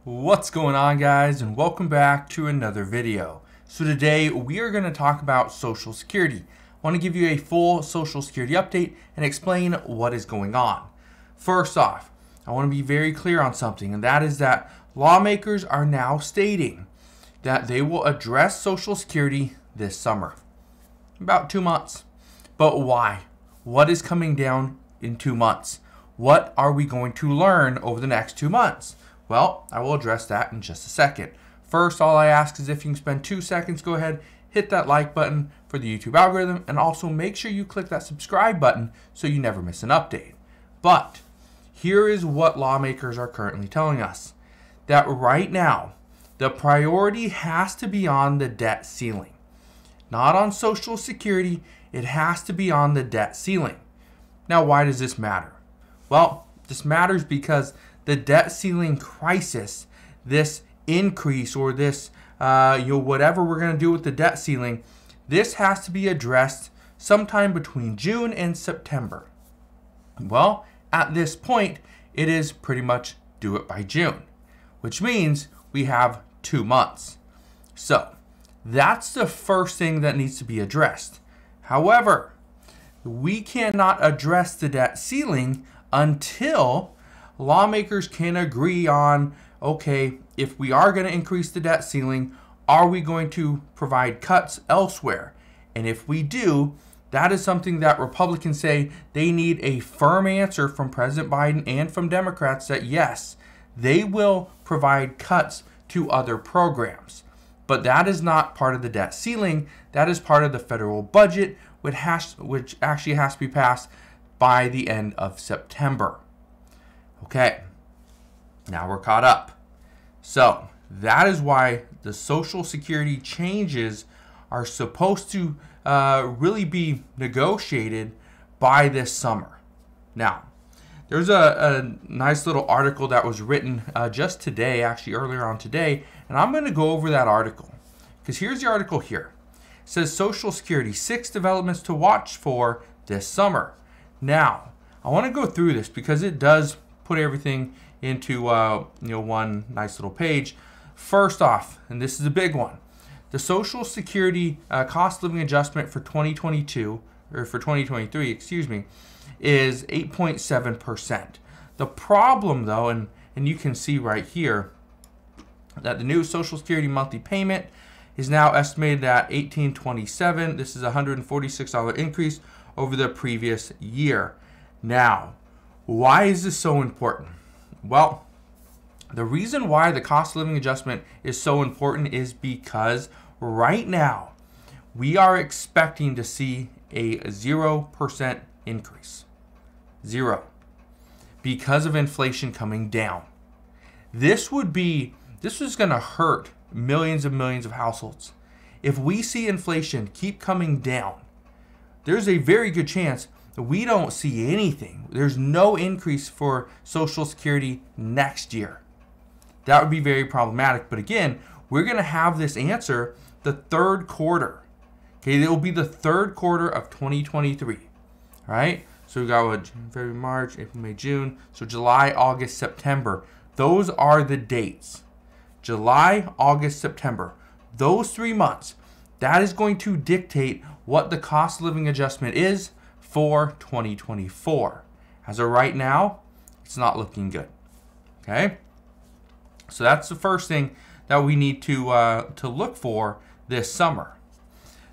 What's going on, guys, and welcome back to another video. So today we are going to talk about Social Security. I want to give you a full Social Security update and explain what is going on. First off, I want to be very clear on something, and that is that lawmakers are now stating that they will address Social Security this summer. About 2 months. But why? What is coming down in 2 months? What are we going to learn over the next 2 months? Well, I will address that in just a second. First, all I ask is if you can spend 2 seconds, go ahead, hit that like button for the YouTube algorithm, and also make sure you click that subscribe button so you never miss an update. But here is what lawmakers are currently telling us. That right now, the priority has to be on the debt ceiling. Not on Social Security, it has to be on the debt ceiling. Now, why does this matter? Well, this matters because the debt ceiling crisis, this increase or this, whatever we're going to do with the debt ceiling, this has to be addressed sometime between June and September. Well, at this point, it is pretty much do it by June, which means we have 2 months. So that's the first thing that needs to be addressed. However, we cannot address the debt ceiling until lawmakers can agree on, okay, if we are going to increase the debt ceiling, are we going to provide cuts elsewhere? And if we do, that is something that Republicans say they need a firm answer from President Biden and from Democrats that yes, they will provide cuts to other programs. But that is not part of the debt ceiling. That is part of the federal budget, which actually has to be passed by the end of September. Okay, now we're caught up. So that is why the Social Security changes are supposed to really be negotiated by this summer. Now, there's a nice little article that was written just today, actually earlier on today, and I'm going to go over that article because here's the article here. It says Social Security, 6 developments to watch for this summer. Now, I want to go through this because it does put everything into one nice little page. First off, and this is a big one, the Social Security cost of living adjustment for 2022 or for 2023, excuse me, is 8.7%. The problem, though, and you can see right here that the new Social Security monthly payment is now estimated at $1,827. This is a $146 increase over the previous year. Now, why is this so important? Well, the reason why the cost of living adjustment is so important is because right now we are expecting to see a 0% increase. 0. Because of inflation coming down. This is going to hurt millions and millions of households. If we see inflation keep coming down, there's a very good chance that we don't see anything. There's no increase for Social Security next year. That would be very problematic. But again, we're going to have this answer the third quarter. Okay, it will be the third quarter of 2023. All right? So we got what, February, March, April, May, June. So July, August, September. Those are the dates. July, August, September. Those 3 months. That is going to dictate what the cost of living adjustment is for 2024. As of right now, it's not looking good. Okay? So that's the first thing that we need to look for this summer.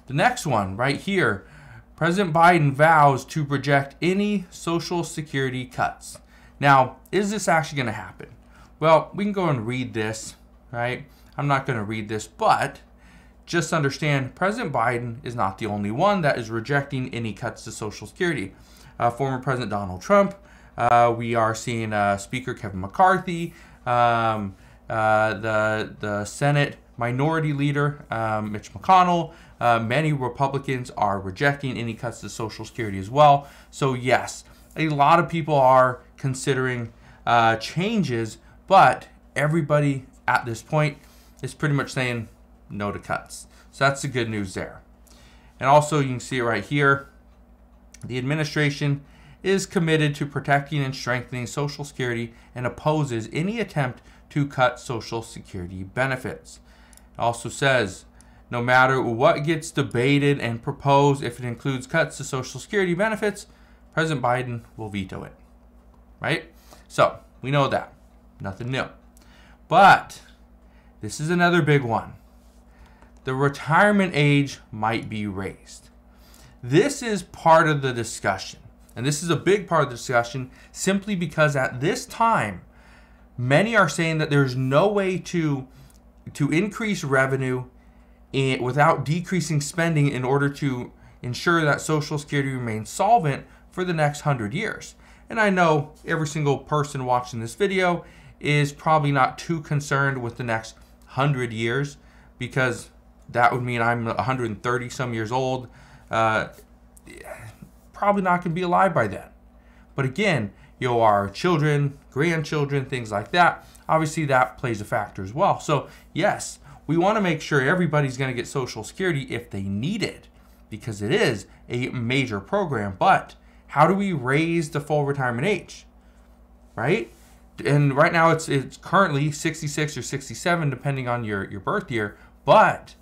The next one right here, President Biden vows to reject any Social Security cuts. Now, is this actually going to happen? Well, we can go and read this, right? I'm not going to read this, but just understand President Biden is not the only one that is rejecting any cuts to Social Security. Former President Donald Trump, we are seeing Speaker Kevin McCarthy, the Senate Minority Leader Mitch McConnell, many Republicans are rejecting any cuts to Social Security as well. So yes, a lot of people are considering changes, but everybody at this point is pretty much saying no to cuts. So that's the good news there. And also you can see it right here. The administration is committed to protecting and strengthening Social Security and opposes any attempt to cut Social Security benefits. It also says, no matter what gets debated and proposed, if it includes cuts to Social Security benefits, President Biden will veto it. Right? So, we know that. Nothing new. But this is another big one. The retirement age might be raised. This is part of the discussion. And this is a big part of the discussion simply because at this time, many are saying that there's no way to increase revenue without decreasing spending in order to ensure that Social Security remains solvent for the next 100 years. And I know every single person watching this video is probably not too concerned with the next 100 years, because that would mean I'm 130 some years old. Probably not going to be alive by then. But again, our children, grandchildren, things like that, obviously that plays a factor as well. So yes, we want to make sure everybody's going to get Social Security if they need it, because it is a major program. But how do we raise the full retirement age? Right? And right now it's currently 66 or 67 depending on your birth year. But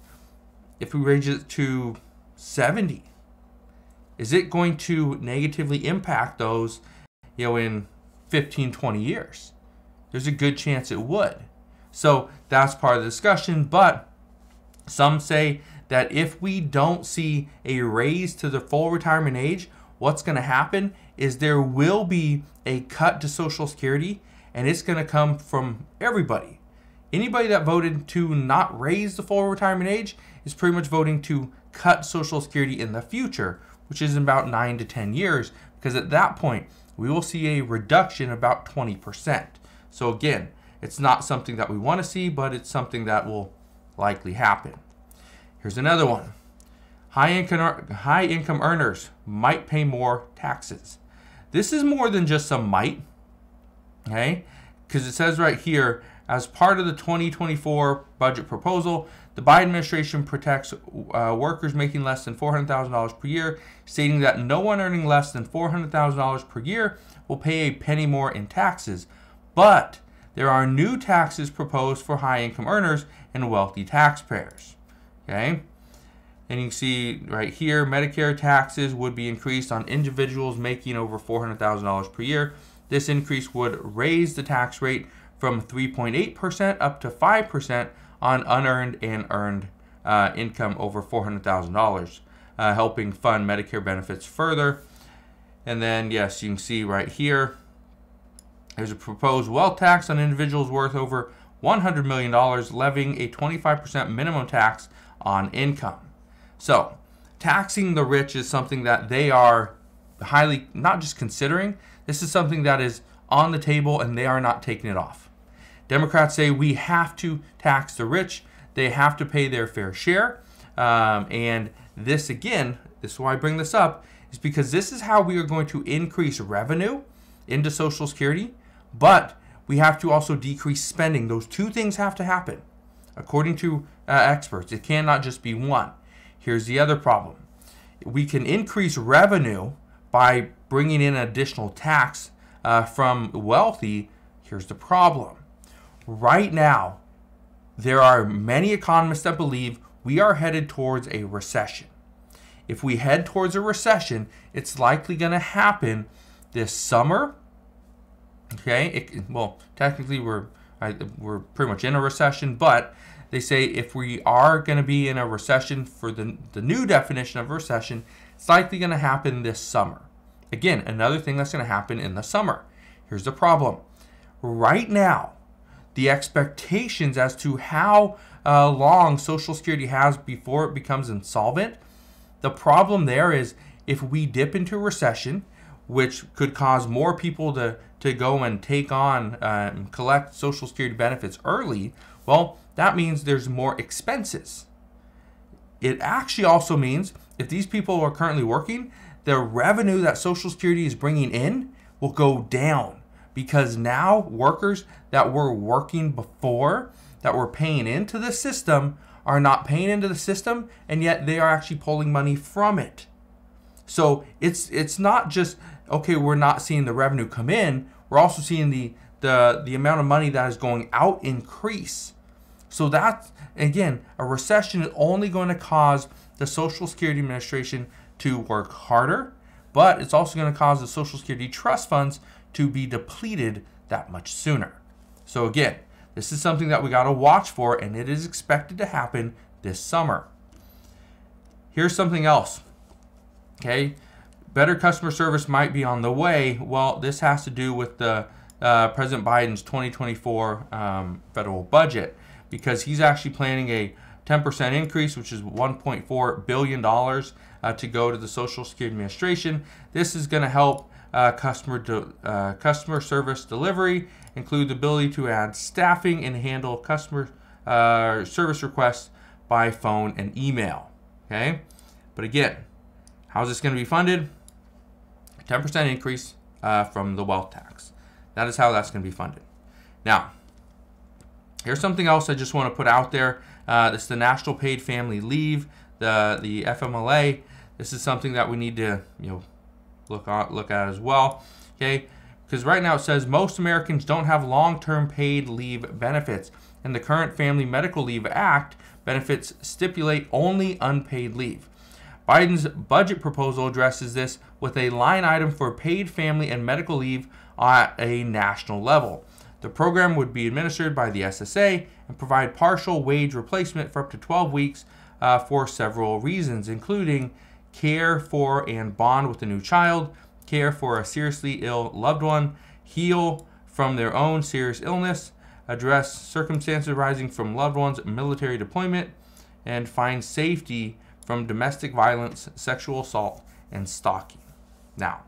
if we raise it to 70, is it going to negatively impact those, in 15, 20 years? There's a good chance it would. So that's part of the discussion. But some say that if we don't see a raise to the full retirement age, what's going to happen is there will be a cut to Social Security, and it's going to come from everybody. Anybody that voted to not raise the full retirement age is pretty much voting to cut Social Security in the future, which is in about 9 to 10 years, because at that point, we will see a reduction about 20%. So again, it's not something that we want to see, but it's something that will likely happen. Here's another one. High income earners might pay more taxes. This is more than just some might, okay? Because it says right here, as part of the 2024 budget proposal, the Biden administration protects workers making less than $400,000 per year, stating that no one earning less than $400,000 per year will pay a penny more in taxes. But there are new taxes proposed for high-income earners and wealthy taxpayers. Okay? And you can see right here, Medicare taxes would be increased on individuals making over $400,000 per year. This increase would raise the tax rate from 3.8% up to 5% on unearned and earned income over $400,000, helping fund Medicare benefits further. And then, yes, you can see right here, there's a proposed wealth tax on individuals worth over $100 million, levying a 25% minimum tax on income. So, taxing the rich is something that they are highly, not just considering, this is something that is on the table and they are not taking it off. Democrats say we have to tax the rich. They have to pay their fair share. And this, again, this is why I bring this up, is because this is how we are going to increase revenue into Social Security, but we have to also decrease spending. Those two things have to happen, according to experts. It cannot just be one. Here's the other problem. We can increase revenue by bringing in additional tax from wealthy. Here's the problem. Right now, there are many economists that believe we are headed towards a recession. If we head towards a recession, it's likely going to happen this summer. Okay, well, technically we're pretty much in a recession, but they say if we are going to be in a recession, for the new definition of recession, it's likely going to happen this summer. Again, another thing that's going to happen in the summer. Here's the problem. Right now, the expectations as to how long Social Security has before it becomes insolvent, the problem there is if we dip into a recession, which could cause more people to go and take on collect Social Security benefits early, well, that means there's more expenses. It actually also means if these people are currently working, the revenue that Social Security is bringing in will go down, because now workers that were working before, that were paying into the system, are not paying into the system, and yet they are actually pulling money from it. So it's not just, okay, we're not seeing the revenue come in, we're also seeing the amount of money that is going out increase. So that's, again, a recession is only going to cause the Social Security Administration to work harder, but it's also going to cause the Social Security trust funds to be depleted that much sooner. So again, this is something that we got to watch for, and it is expected to happen this summer. Here's something else. Okay, better customer service might be on the way. Well, this has to do with the President Biden's 2024 federal budget, because he's actually planning a 10% increase, which is $1.4 billion to go to the Social Security Administration. This is going to help customer service delivery, include the ability to add staffing and handle customer service requests by phone and email. Okay, but again, how is this going to be funded? A 10% increase from the wealth tax. That is how that's going to be funded. Now, here's something else I just want to put out there. This is the National Paid Family Leave, the FMLA. This is something that we need to look at as well. Okay, because right now it says most Americans don't have long-term paid leave benefits, and the current Family Medical Leave Act benefits stipulate only unpaid leave. Biden's budget proposal addresses this with a line item for paid family and medical leave at a national level. The program would be administered by the SSA and provide partial wage replacement for up to 12 weeks for several reasons, including care for and bond with a new child, care for a seriously ill loved one, heal from their own serious illness, address circumstances arising from loved one's military deployment, and find safety from domestic violence, sexual assault, and stalking. Now,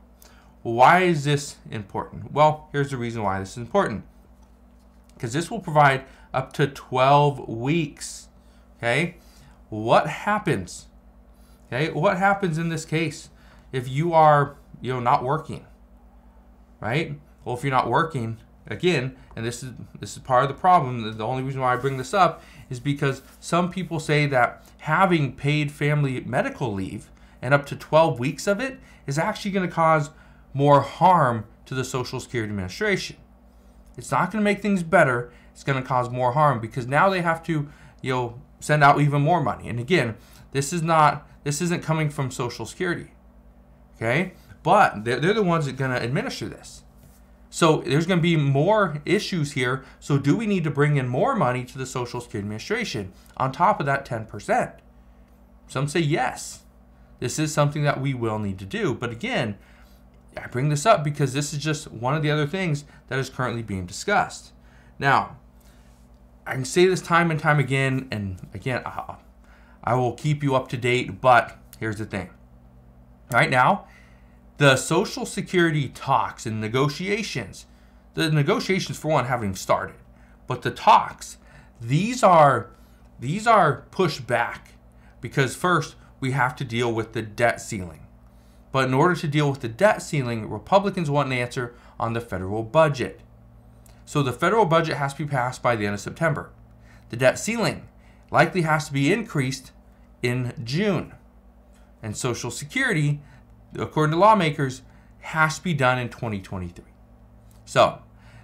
why is this important? Well, here's the reason why this is important. Because this will provide up to 12 weeks. Okay? What happens? Okay? What happens in this case if you are, not working? Right? Well, if you're not working, again, and this is part of the problem, the only reason why I bring this up is because some people say that having paid family medical leave and up to 12 weeks of it is actually going to cause more harm to the Social Security Administration. It's not going to make things better. It's going to cause more harm, because now they have to, send out even more money. And again, this isn't coming from Social Security. Okay? But they're the ones that are going to administer this. So there's going to be more issues here. So do we need to bring in more money to the Social Security Administration on top of that 10%? Some say yes. This is something that we will need to do. But again, I bring this up because this is just one of the other things that is currently being discussed. Now, I can say this time and time again, and again, I will keep you up to date, but here's the thing. Right now, the Social Security talks and negotiations, the negotiations for one haven't even started, but the talks, these are pushed back because first we have to deal with the debt ceiling. But in order to deal with the debt ceiling, Republicans want an answer on the federal budget. So the federal budget has to be passed by the end of September. The debt ceiling likely has to be increased in June. And Social Security, according to lawmakers, has to be done in 2023. So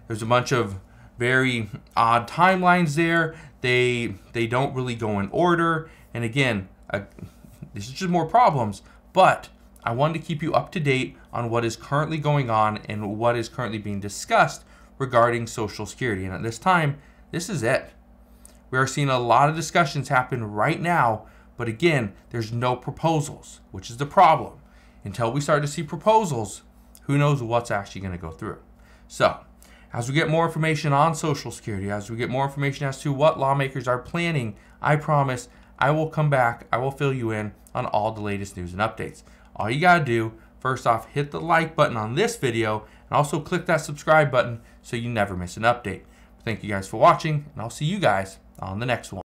there's a bunch of very odd timelines there. They don't really go in order. And again, this is just more problems. But I wanted to keep you up to date on what is currently going on and what is currently being discussed regarding Social Security. And at this time, this is it. We are seeing a lot of discussions happen right now. But again, there's no proposals, which is the problem. Until we start to see proposals, who knows what's actually going to go through. So, as we get more information on Social Security, as we get more information as to what lawmakers are planning, I promise I will come back, I will fill you in on all the latest news and updates. All you got to do, first off, hit the like button on this video, and also click that subscribe button so you never miss an update. Thank you guys for watching, and I'll see you guys on the next one.